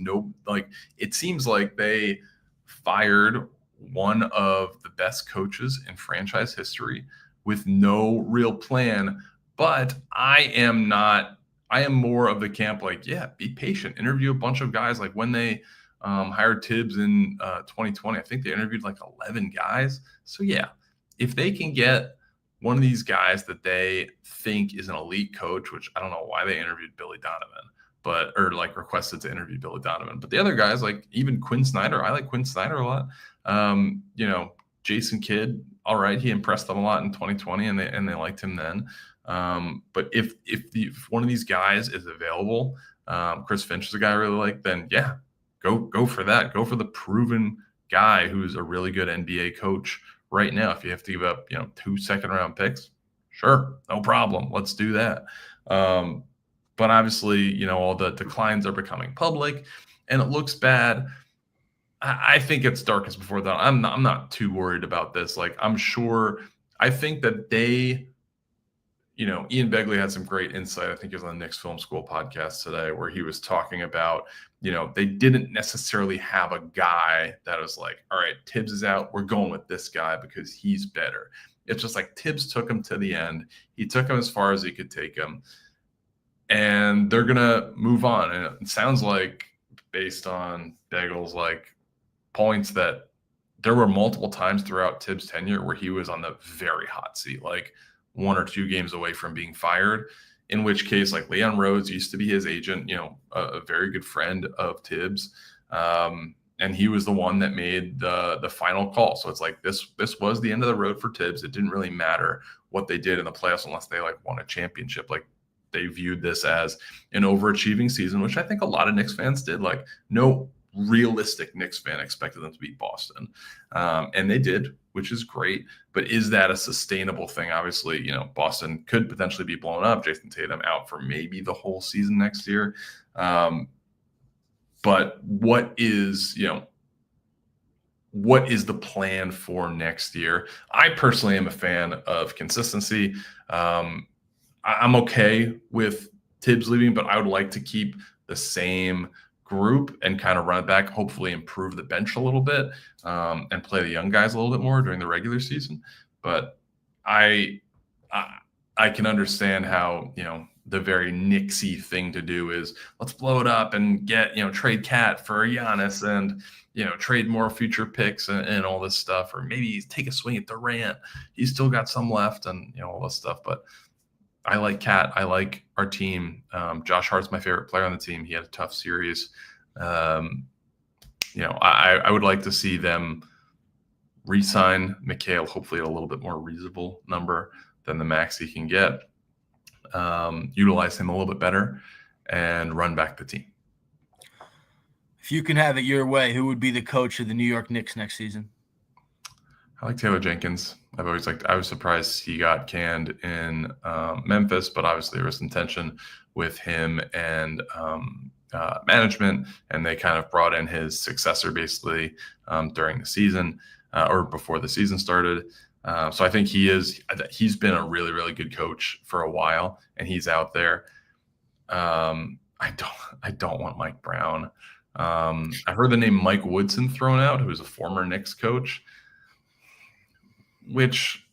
it seems like they fired one of the best coaches in franchise history with no real plan. But I am more of the camp be patient. Interview a bunch of guys. Like when they hired Tibbs in 2020, I think they interviewed 11 guys. So yeah, if they can get one of these guys that they think is an elite coach, which I don't know why they interviewed Billy Donovan, or requested to interview Billy Donovan. But the other guys, even Quinn Snyder, I like Quinn Snyder a lot. Jason Kidd, all right, he impressed them a lot in 2020, and they liked him then. But if one of these guys is available, Chris Finch is a guy I really like, then yeah, go for that. Go for the proven guy who's a really good NBA coach right now. If you have to give up, 2 second-round picks, sure, no problem. Let's do that. But obviously, all the declines are becoming public, and it looks bad. I think it's darkest before dawn. I'm not too worried about this. I'm sure. I think that they. Ian Begley had some great insight. I think he was on the Knicks Film School podcast today where he was talking about, they didn't necessarily have a guy that was like, all right, Tibbs is out. We're going with this guy because he's better. It's just like Tibbs took him to the end. He took him as far as he could take him. And they're going to move on. And it sounds like, based on Begley's points, that there were multiple times throughout Tibbs' tenure where he was on the very hot seat, 1 or 2 games away from being fired, in which case Leon Rhodes used to be his agent, a very good friend of Tibbs. And he was the one that made the final call. So it's this was the end of the road for Tibbs. It didn't really matter what they did in the playoffs unless they won a championship. They viewed this as an overachieving season, which I think a lot of Knicks fans did. No realistic Knicks fan expected them to beat Boston. And they did, which is great. But is that a sustainable thing? Obviously, Boston could potentially be blown up. Jason Tatum out for maybe the whole season next year. But what is the plan for next year? I personally am a fan of consistency. I'm okay with Tibbs leaving, but I would like to keep the same group and kind of run it back, hopefully improve the bench a little bit, and play the young guys a little bit more during the regular season. But I can understand how, the very Knicksy thing to do is let's blow it up and get, trade Cat for Giannis and, trade more future picks and all this stuff, or maybe take a swing at Durant. He's still got some left and, all this stuff. But I like Cat. I like our team. Josh Hart's my favorite player on the team. He had a tough series. I would like to see them re-sign Mikhail, hopefully at a little bit more reasonable number than the max he can get. Utilize him a little bit better and run back the team. If you can have it your way, who would be the coach of the New York Knicks next season? I like Taylor Jenkins. I was surprised he got canned in Memphis, but obviously there was some tension with him and management, and they kind of brought in his successor basically during the season or before the season started. So I think he's been a really, really good coach for a while, and he's out there. I don't want Mike Brown. I heard the name Mike Woodson thrown out, who was a former Knicks coach, which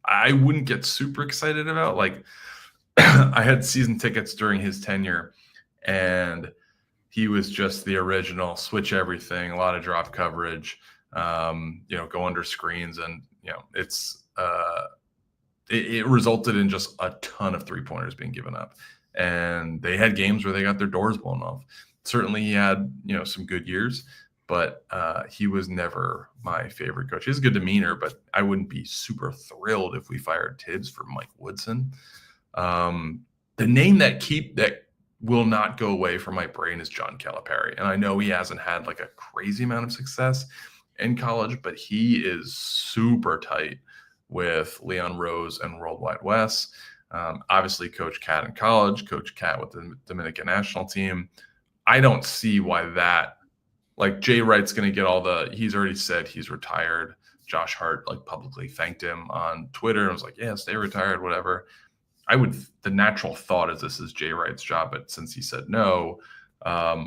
I wouldn't get super excited about. I had season tickets during his tenure, and he was just the original switch everything, a lot of drop coverage, go under screens. And, it resulted in just a ton of 3-pointers being given up. And they had games where they got their doors blown off. Certainly he had, some good years, but he was never my favorite coach. He has a good demeanor, but I wouldn't be super thrilled if we fired Tibbs for Mike Woodson. The name that will not go away from my brain is John Calipari. And I know he hasn't had like a crazy amount of success in college, but he is super tight with Leon Rose and Worldwide Wes. Obviously, Coach Cat in college, Coach Cat with the Dominican national team. I don't see why that, like Jay Wright's going to get he's already said he's retired. Josh Hart like publicly thanked him on Twitter and was like, yeah, stay retired, whatever. The natural thought is this is Jay Wright's job, but since he said no, I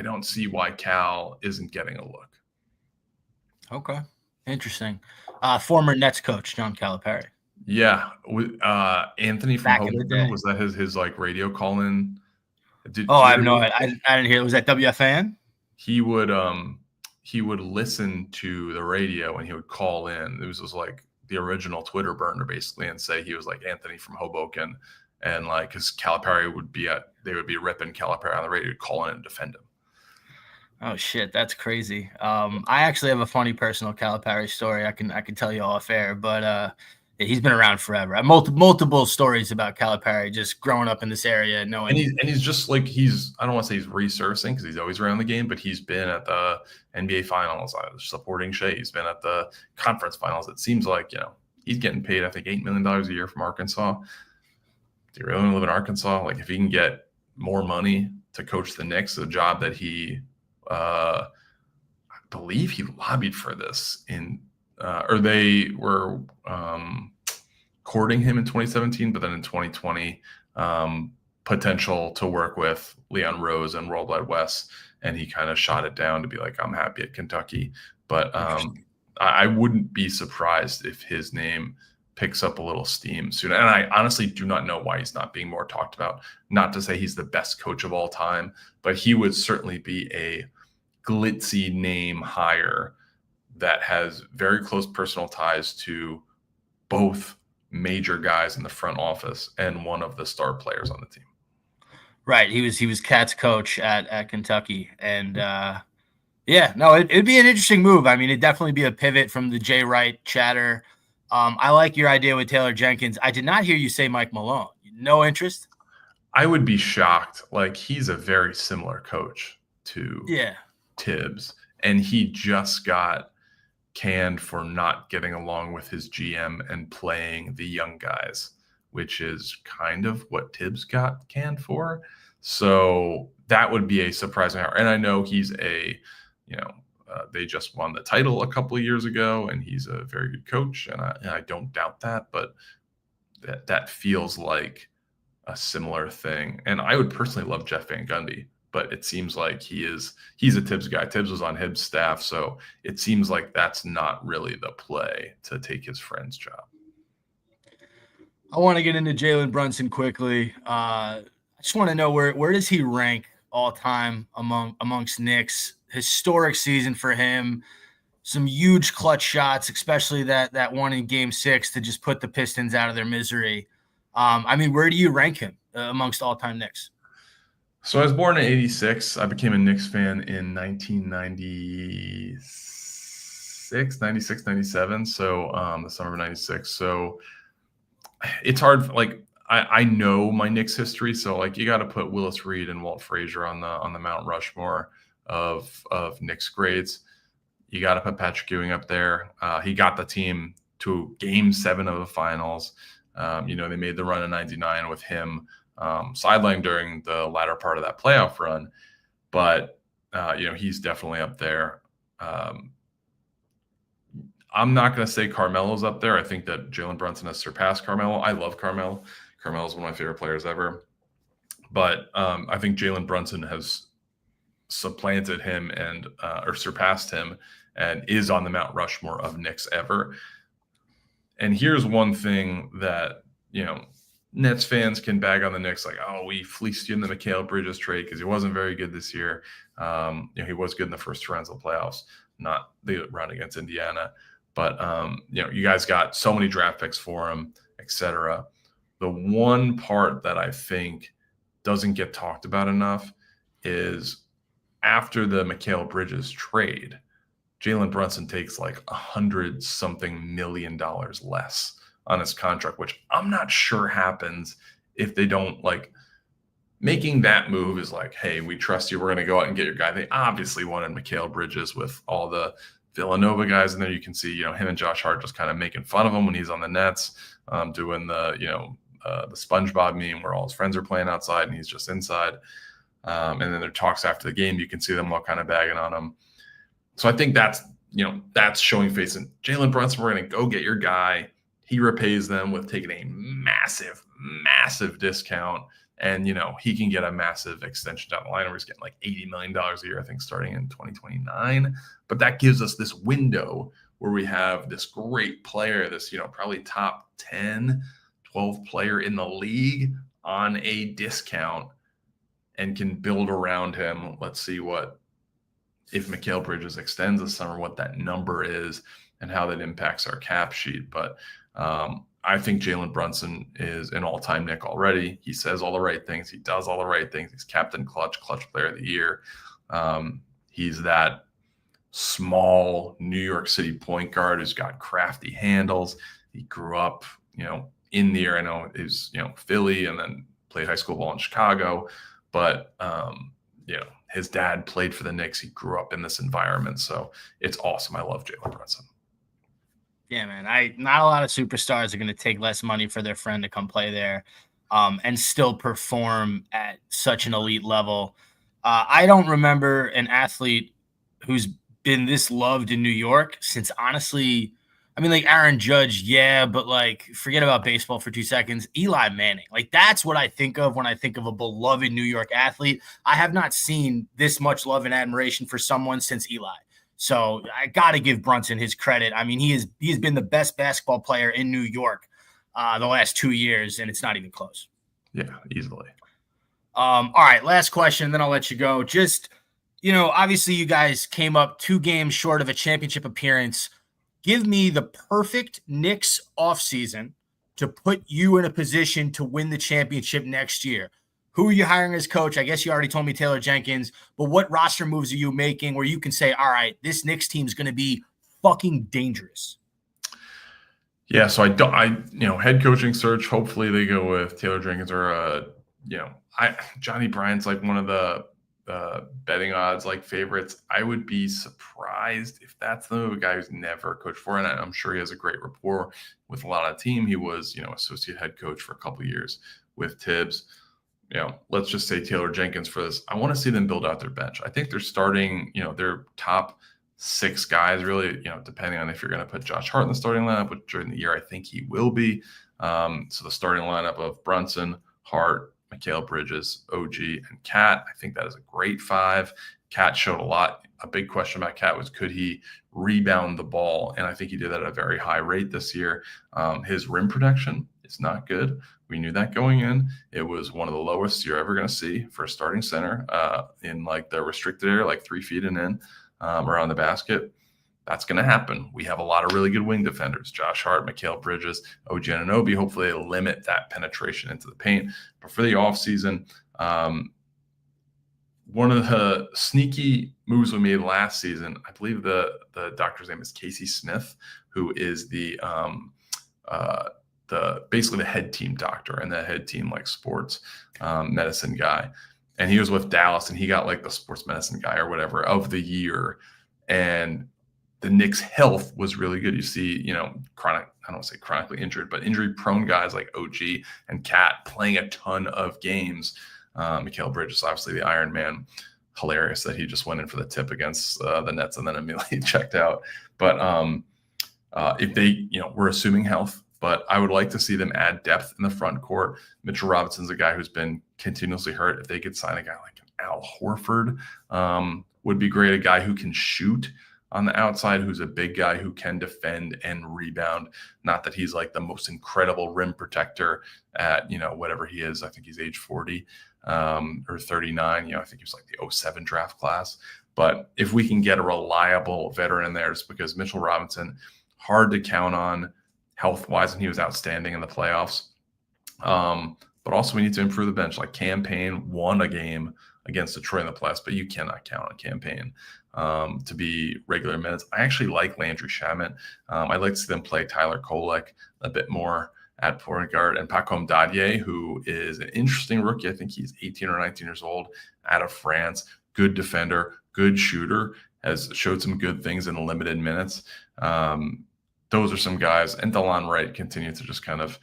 don't see why Cal isn't getting a look. Okay. Interesting. Former Nets coach, John Calipari. Yeah. Anthony from Hoboken, was that his like radio call in? I have no idea. I didn't hear. Was that WFAN? He would listen to the radio and he would call in. It was like the original Twitter burner basically, and say he was like Anthony from Hoboken, and like because Calipari they would be ripping Calipari on the radio, call in and defend him. Oh shit, that's crazy. I actually have a funny personal Calipari story I can tell you off air, but he's been around forever. I have multiple stories about Calipari just growing up in this area, knowing. And he's just like I don't want to say he's resurfacing because he's always around the game, but he's been at the NBA Finals, supporting Cheah. He's been at the conference finals. It seems like he's getting paid I think $8 million a year from Arkansas. Do you really want to live in Arkansas? Like if he can get more money to coach the Knicks, a job that I believe he lobbied for this or they were courting him in 2017, but then in 2020, potential to work with Leon Rose and Worldwide Wes, and he kind of shot it down to be like, I'm happy at Kentucky. But I wouldn't be surprised if his name picks up a little steam soon. And I honestly do not know why he's not being more talked about. Not to say he's the best coach of all time, but he would certainly be a glitzy name hire that has very close personal ties to both major guys in the front office and one of the star players on the team. Right. He was Cat's coach at Kentucky. And it'd be an interesting move. I mean, it'd definitely be a pivot from the Jay Wright chatter. I like your idea with Taylor Jenkins. I did not hear you say Mike Malone. No interest? I would be shocked. Like he's a very similar coach to Tibbs, and he just got canned for not getting along with his GM and playing the young guys, which is kind of what Tibbs got canned for. So that would be a surprising hour. And I know he's they just won the title a couple of years ago, and he's a very good coach, and I don't doubt that, but that feels like a similar thing. And I would personally love Jeff Van Gundy, but it seems like he's a Tibbs guy. Tibbs was on Hibbs' staff, so it seems like that's not really the play to take his friend's job. I want to get into Jalen Brunson quickly. I just want to know where does he rank all time amongst Knicks? Historic season for him. Some huge clutch shots, especially that one in Game 6 to just put the Pistons out of their misery. I mean, where do you rank him amongst all-time Knicks? So I was born in 86. I became a Knicks fan in 1996, 96, 97. So the summer of 96. So it's hard. Like I know my Knicks history. So like you got to put Willis Reed and Walt Frazier on the Mount Rushmore of Knicks grades. You got to put Patrick Ewing up there. He got the team to Game 7 of the finals. They made the run in 99 with him sidelined during the latter part of that playoff run. But, he's definitely up there. I'm not going to say Carmelo's up there. I think that Jalen Brunson has surpassed Carmelo. I love Carmelo. Carmelo's one of my favorite players ever. But I think Jalen Brunson has supplanted him or surpassed him and is on the Mount Rushmore of Knicks ever. And here's one thing that, Nets fans can bag on the Knicks like, oh, we fleeced you in the Mikal Bridges trade because he wasn't very good this year. He was good in the first two rounds of the playoffs, not the round against Indiana. But, you guys got so many draft picks for him, et cetera. The one part that I think doesn't get talked about enough is after the Mikal Bridges trade, Jalen Brunson takes like $100-something million less on his contract, which I'm not sure happens if they don't like making that move is like, hey, we trust you. We're going to go out and get your guy. They obviously wanted Mikal Bridges with all the Villanova guys in there. You can see, him and Josh Hart just kind of making fun of him when he's on the Nets, doing the, the SpongeBob meme where all his friends are playing outside and he's just inside. And then their talks after the game, you can see them all kind of bagging on him. So I think that's showing face. And Jalen Brunson, we're going to go get your guy. He repays them with taking a massive, massive discount. And, he can get a massive extension down the line where he's getting like $80 million a year, I think, starting in 2029. But that gives us this window where we have this great player, this, probably top 10, 12 player in the league on a discount and can build around him. Let's see if Mikal Bridges extends this summer, what that number is and how that impacts our cap sheet. But I think Jalen Brunson is an all-time Knick already. He says all the right things. He does all the right things. He's captain clutch player of the year. He's that small New York City point guard who's got crafty handles. He grew up, in the area. I know is, Philly and then played high school ball in Chicago. But, his dad played for the Knicks. He grew up in this environment. So it's awesome. I love Jalen Brunson. Yeah, man. Not a lot of superstars are going to take less money for their friend to come play there and still perform at such an elite level. I don't remember an athlete who's been this loved in New York since, honestly, like Aaron Judge, yeah, but like forget about baseball for 2 seconds. Eli Manning, like that's what I think of when I think of a beloved New York athlete. I have not seen this much love and admiration for someone since Eli. So I got to give Brunson his credit. He has been the best basketball player in New York the last 2 years, and it's not even close. Yeah, easily. All right, last question, then I'll let you go. Just, obviously you guys came up 2 games short of a championship appearance. Give me the perfect Knicks offseason to put you in a position to win the championship next year. Who are you hiring as coach? I guess you already told me Taylor Jenkins, but what roster moves are you making where you can say, all right, this Knicks team is going to be fucking dangerous? Yeah, so head coaching search, hopefully they go with Taylor Jenkins or, Johnny Bryant's like one of the betting odds like favorites. I would be surprised if that's the guy who's never coached for, and I'm sure he has a great rapport with a lot of team. He was, associate head coach for a couple of years with Tibbs. Let's just say Taylor Jenkins for this. I want to see them build out their bench. I think they're starting, their top 6 guys really, depending on if you're going to put Josh Hart in the starting lineup, which during the year I think he will be. So the starting lineup of Brunson, Hart, Mikal Bridges, OG, and Cat. I think that is a great 5. Cat showed a lot. A big question about Cat was, could he rebound the ball? And I think he did that at a very high rate this year. His rim protection is not good. We knew that going in. It was one of the lowest you're ever going to see for a starting center in like the restricted area, like 3 feet and in around the basket. That's going to happen. We have a lot of really good wing defenders, Josh Hart, Mikal Bridges, OG Anunoby. Hopefully they limit that penetration into the paint. But for the offseason, one of the sneaky moves we made last season, I believe the doctor's name is Casey Smith, who is the basically the head team doctor and the head team like sports medicine guy. And he was with Dallas and he got like the sports medicine guy or whatever of the year. And the Knicks' health was really good. You see, chronic, I don't want to say chronically injured, but injury prone guys like OG and Cat playing a ton of games. Mikal Bridges, obviously the Iron Man. Hilarious that he just went in for the tip against the Nets and then immediately checked out. But if they, we're assuming health, but I would like to see them add depth in the front court. Mitchell Robinson's a guy who's been continuously hurt. If they could sign a guy like Al Horford, would be great. A guy who can shoot on the outside, who's a big guy who can defend and rebound. Not that he's like the most incredible rim protector at, whatever he is. I think he's age 40 or 39. I think he was like the 07 draft class. But if we can get a reliable veteran in there, just because Mitchell Robinson, hard to count on health-wise, and he was outstanding in the playoffs. but also we need to improve the bench. Like Campaign won a game against Detroit in the playoffs, but you cannot count on Campaign to be regular minutes. I actually like Landry Shamet. I'd like to see them play Tyler Kolek a bit more at point guard, and Pacom Dadier, who is an interesting rookie. I think he's 18 or 19 years old, out of France. Good defender, good shooter, has showed some good things in limited minutes. Those are some guys, and DeLon Wright continues to just kind of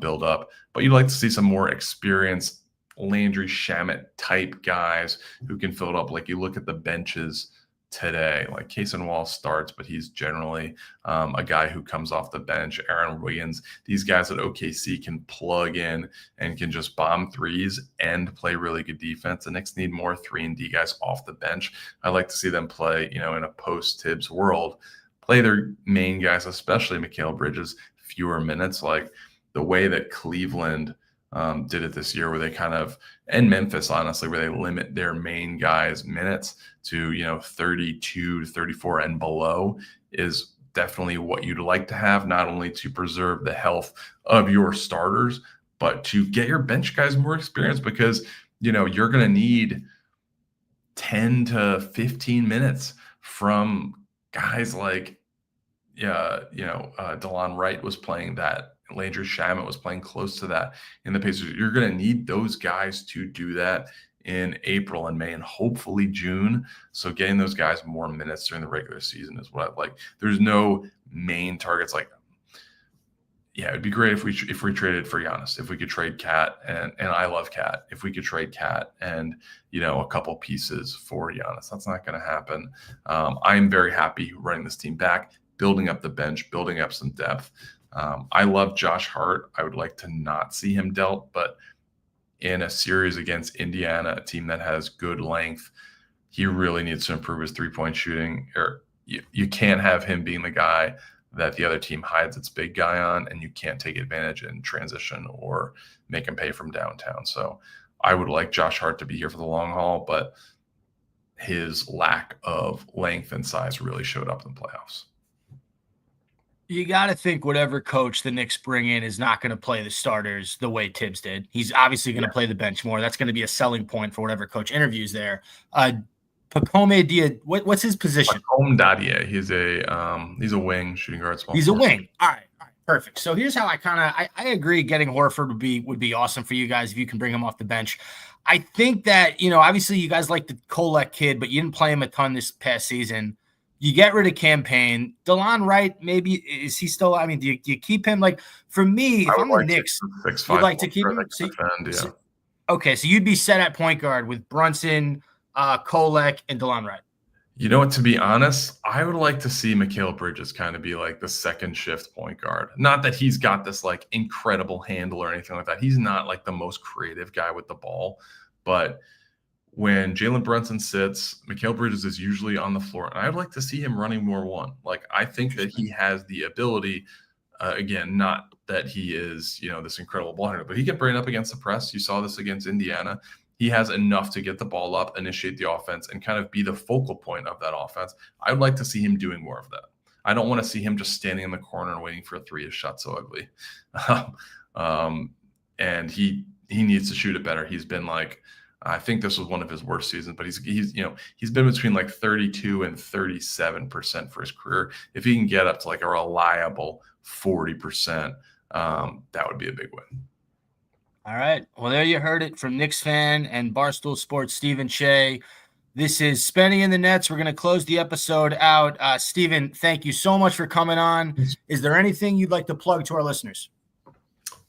build up. But you'd like to see some more experienced Landry Shamet type guys who can fill it up. Like you look at the benches today, like Cason Wall starts, but he's generally a guy who comes off the bench. Aaron Wiggins, these guys at OKC can plug in and can just bomb threes and play really good defense. The Knicks need more 3-and-D guys off the bench. I like to see them play, in a post-Tibbs world, play their main guys, especially Mikal Bridges, fewer minutes, like the way that Cleveland did it this year, where they kind of, and Memphis, honestly, where they limit their main guys' minutes to, 32 to 34 and below, is definitely what you'd like to have, not only to preserve the health of your starters, but to get your bench guys more experience, because, you're going to need 10 to 15 minutes from guys like, DeLon Wright was playing that. Landry Shamet was playing close to that in the Pacers. You're going to need those guys to do that in April and May and hopefully June. So getting those guys more minutes during the regular season is what I'd like. There's no main targets. Like, it'd be great if we traded for Giannis, if we could trade Cat, and I love Cat. If we could trade Cat and, a couple pieces for Giannis, that's not going to happen. I'm very happy running this team back, building up the bench, building up some depth. I love Josh Hart. I would like to not see him dealt, but in a series against Indiana, a team that has good length, he really needs to improve his three-point shooting. Or you can't have him being the guy that the other team hides its big guy on, and you can't take advantage in transition or make him pay from downtown. So I would like Josh Hart to be here for the long haul, but his lack of length and size really showed up in the playoffs. You got to think whatever coach the Knicks bring in is not going to play the starters the way Tibbs did. He's obviously going to play the bench more. That's going to be a selling point for whatever coach interviews there. Pacome Dia, what's his position? Pacome Dadier. He's a wing, shooting guard. He's a wing. All right, perfect. So here's how I agree. Getting Horford would be awesome for you guys if you can bring him off the bench. I think that obviously you guys like the Kolek kid, but you didn't play him a ton this past season. You get rid of Campaign. DeLon Wright, maybe, is he still? I mean, do you keep him? Like, for me, if I'm the Knicks, you'd like to keep him. Okay, so you'd be set at point guard with Brunson, Kolek, and DeLon Wright. You know what? To be honest, I would like to see Mikal Bridges kind of be like the second shift point guard. Not that he's got this like incredible handle or anything like that. He's not like the most creative guy with the ball, but when Jalen Brunson sits, Mikal Bridges is usually on the floor. And I'd like to see him running more one. Like, I think that he has the ability, again, not that he is, this incredible ball handler, but he can bring it up against the press. You saw this against Indiana. He has enough to get the ball up, initiate the offense, and kind of be the focal point of that offense. I would like to see him doing more of that. I don't want to see him just standing in the corner and waiting for a three. His shot so ugly. And he needs to shoot it better. He's been like, I think this was one of his worst seasons, but he's been between like 32 and 37% for his career. If he can get up to like a reliable 40%, that would be a big win. All right. Well, there you heard it from Knicks fan and Barstool Sports, Stephen Cheah. This is Spenny and the Nets. We're going to close the episode out. Stephen, thank you so much for coming on. Is there anything you'd like to plug to our listeners?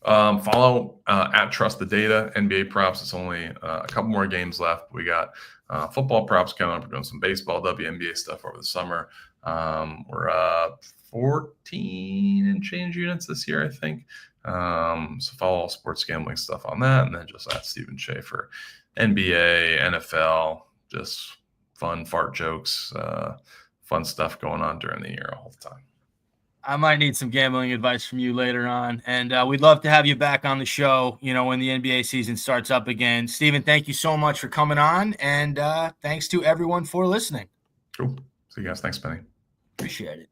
Follow at Trust the Data, NBA props. It's only a couple more games left. We got football props coming up. We're doing some baseball, WNBA stuff over the summer. We're 14 and change units this year, I think. So follow all sports gambling stuff on that. And then just at Stephen Cheah for NBA, NFL, just fun fart jokes, fun stuff going on during the year all the time. I might need some gambling advice from you later on. And we'd love to have you back on the show, when the NBA season starts up again. Stephen, thank you so much for coming on. And thanks to everyone for listening. Cool. See you guys. Thanks, Penny. Appreciate it.